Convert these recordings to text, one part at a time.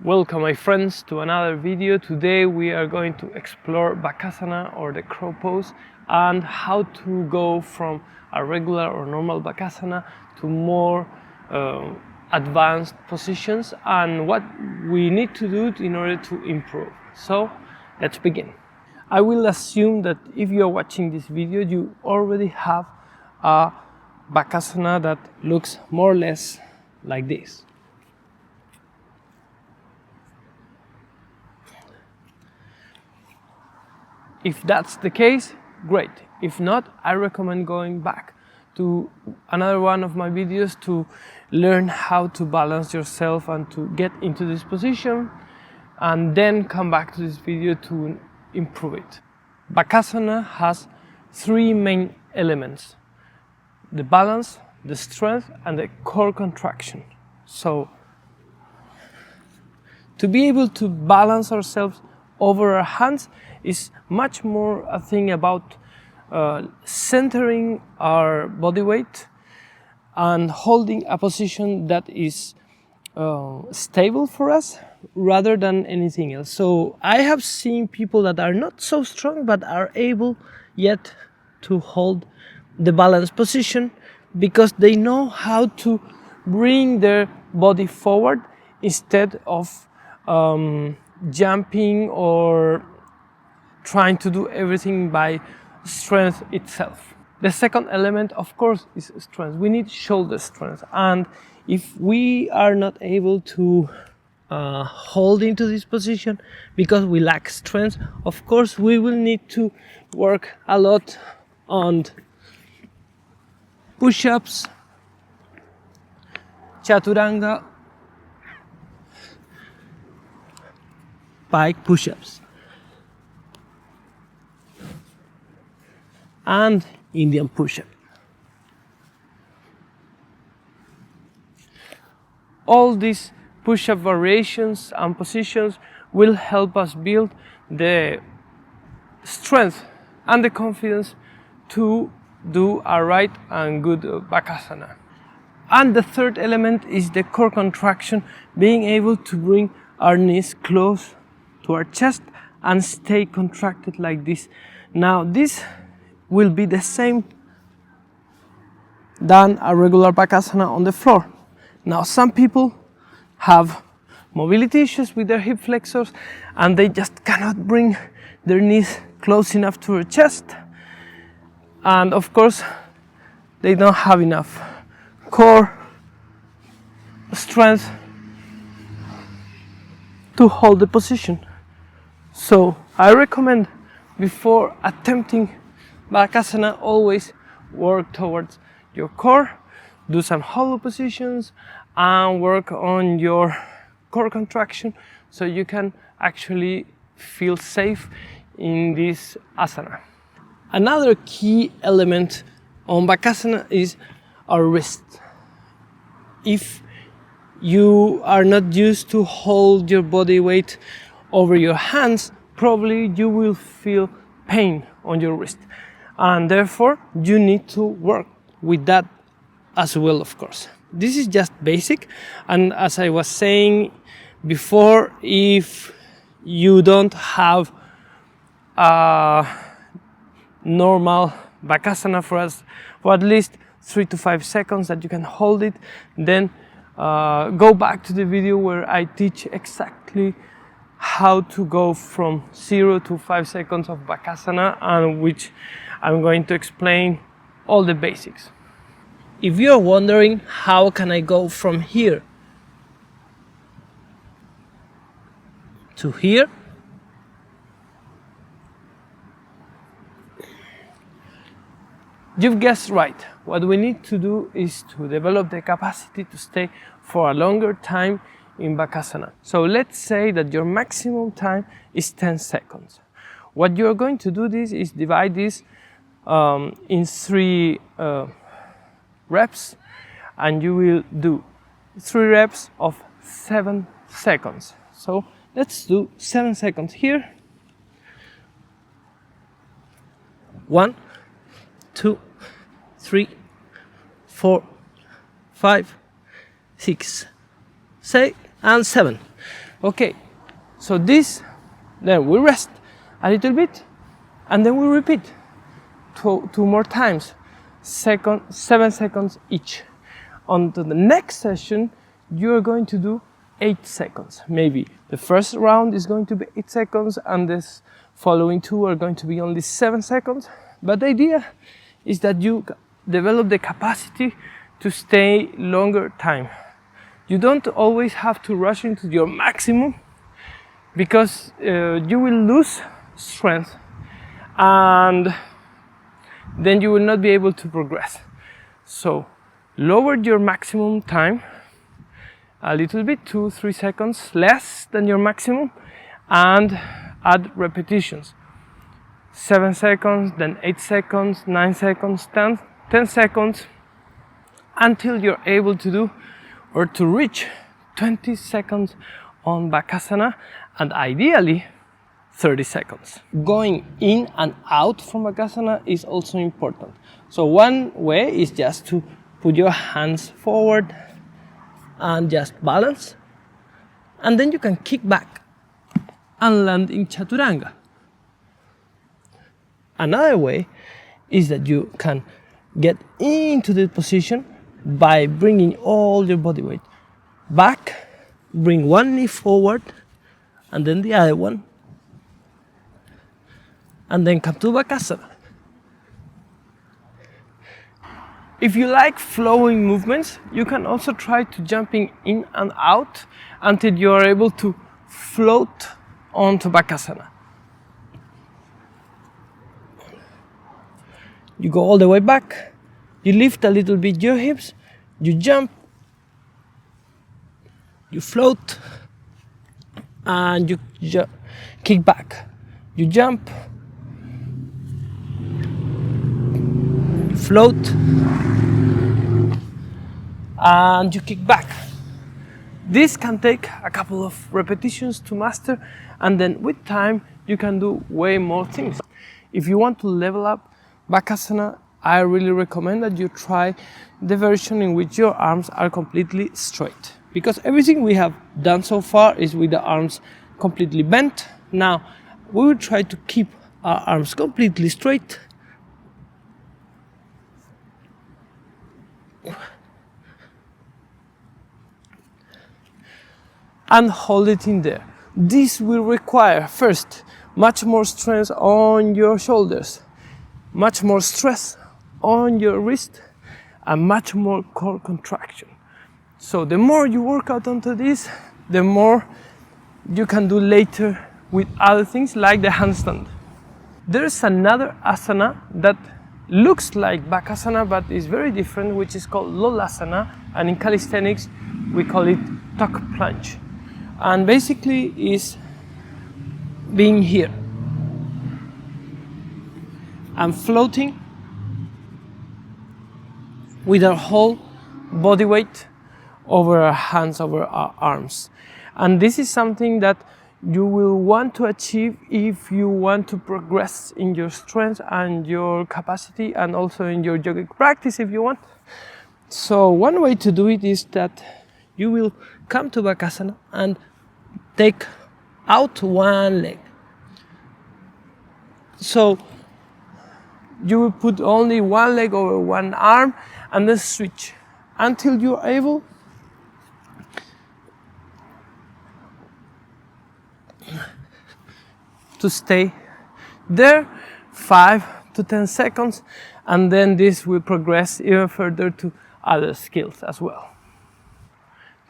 Welcome my friends to another video. Today we are going to explore Bakasana or the crow pose and how to go from a regular or normal Bakasana to more advanced positions and what we need to do in order to improve. So let's begin. I will assume that if you are watching this video you already have a Bakasana that looks more or less like this. If that's the case, great. If not, I recommend going back to another one of my videos to learn how to balance yourself and to get into this position, and then come back to this video to improve it. Bakasana has three main elements: the balance, the strength, and the core contraction. So, to be able to balance ourselves over our hands is much more a thing about centering our body weight and holding a position that is stable for us rather than anything else. So I have seen people that are not so strong but are able yet to hold the balanced position because they know how to bring their body forward instead of jumping or trying to do everything by strength itself. The second element, of course, is strength. We need shoulder strength, and if we are not able to hold into this position because we lack strength, of course we will need to work a lot on push-ups, Chaturanga, Pike Push-ups, and Indian push-up. All these push-up variations and positions will help us build the strength and the confidence to do a right and good Bakasana. And the third element is the core contraction, being able to bring our knees close to our chest and stay contracted like this. Now this will be the same than a regular Bakasana on the floor. Now some people have mobility issues with their hip flexors and they just cannot bring their knees close enough to their chest, and of course they don't have enough core strength to hold the position. So I recommend, before attempting Bakasana, always work towards your core, do some hollow positions and work on your core contraction so you can actually feel safe in this asana. Another key element on Bakasana is our wrist. If you are not used to hold your body weight over your hands, probably you will feel pain on your wrist, and therefore you need to work with that as well, of course. This is just basic, and as I was saying before, if you don't have a normal Bakasana for at least 3 to 5 seconds that you can hold it, then go back to the video where I teach exactly how to go from 0 to 5 seconds of Bakasana, and which I'm going to explain all the basics. If you're wondering how can I go from here to here, you've guessed right. What we need to do is to develop the capacity to stay for a longer time in Bakasana. So let's say that your maximum time is 10 seconds. What you're going to do is divide this in 3 reps, and you will do 3 reps of 7 seconds. So let's do 7 seconds here. 1, 2, 3, 4, 5, 6, 6, and 7. Okay, so this, then we rest a little bit, and then we repeat two more times, 7 seconds each. On to the next session, you're going to do 8 seconds. Maybe the first round is going to be 8 seconds, and this following 2 are going to be only 7 seconds. But the idea is that you develop the capacity to stay longer time. You don't always have to rush into your maximum, because you will lose strength, and then you will not be able to progress. So lower your maximum time a little bit, 2-3 seconds less than your maximum, and add repetitions. 7 seconds, then 8 seconds, 9 seconds, 10 seconds, until you're able to do or to reach 20 seconds on Bakasana, and ideally 30 seconds. Going in and out from Bakasana is also important. So one way is just to put your hands forward and just balance, and then you can kick back and land in Chaturanga. Another way is that you can get into the position by bringing all your body weight back, bring one knee forward and then the other one, and then come to Bakasana. If you like flowing movements, you can also try to jumping in and out until you are able to float onto Bakasana. You go all the way back, you lift a little bit your hips, you jump, you float, and you kick back. You jump, you float, and you kick back. This can take a couple of repetitions to master, and then with time you can do way more things. If you want to level up Bakasana, I really recommend that you try the version in which your arms are completely straight, because everything we have done so far is with the arms completely bent. Now we will try to keep our arms completely straight, and hold it in there. This will require first much more strength on your shoulders, much more stress on your wrist, and much more core contraction. So the more you work out onto this, the more you can do later with other things like the handstand. There's another asana that looks like Bakasana but is very different, which is called Lolasana, and in calisthenics we call it tuck planche. And basically is being here and floating with our whole body weight over our hands, over our arms. And this is something that you will want to achieve if you want to progress in your strength and your capacity, and also in your yogic practice if you want. So one way to do it is that you will come to Bakasana and take out one leg. So you will put only one leg over one arm and then switch until you are able to stay there 5 to 10 seconds, and then this will progress even further to other skills as well.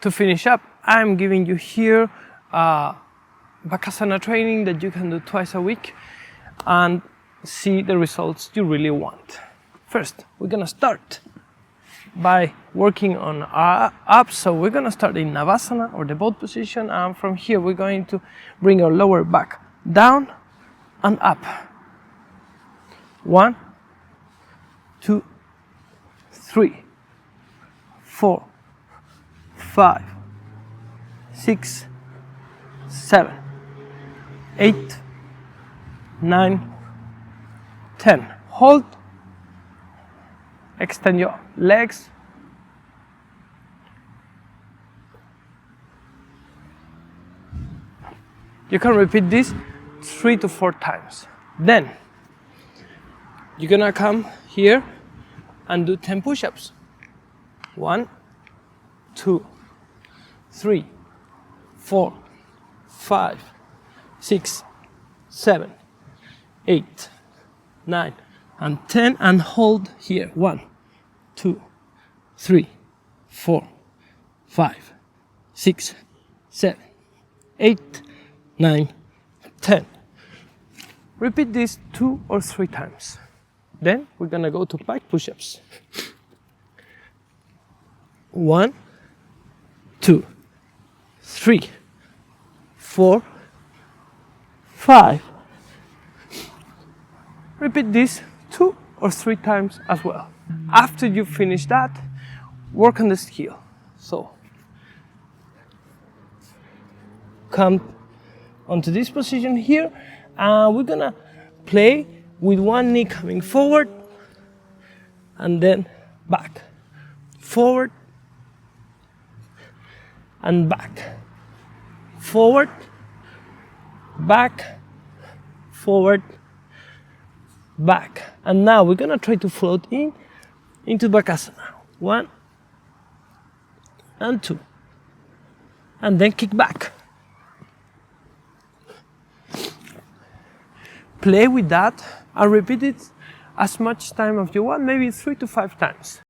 To finish up, I'm giving you here Bakasana training that you can do twice a week and see the results you really want. First, we're gonna start by working on our abs. So we're gonna start in Navasana, or the boat position, and from here we're going to bring our lower back down and up. 1, 2, 3, 4, 5, 6, 7, 8, 9, 10. Hold. Extend your legs. You can repeat this 3 to 4 times. Then you're gonna come here and do 10 push-ups. 1, 2, 3, 4, 5, 6, 7, 8, 9, and 10, and hold here. 1, 2, 3, 4, 5, 6, 7, 8, 9, 10. Repeat this 2 or 3 times. Then we're gonna go to pike push-ups. 1, 2, 3, 4, 5. Repeat this 2 or 3 times as well. After you finish that, work on the skill. So come onto this position here, and we're gonna play with one knee coming forward and then back, forward and back, forward, back, forward, back. And now we're gonna try to float into Bakasana. 1 and 2, and then kick back. Play with that and repeat it as much time as you want, maybe 3 to 5 times.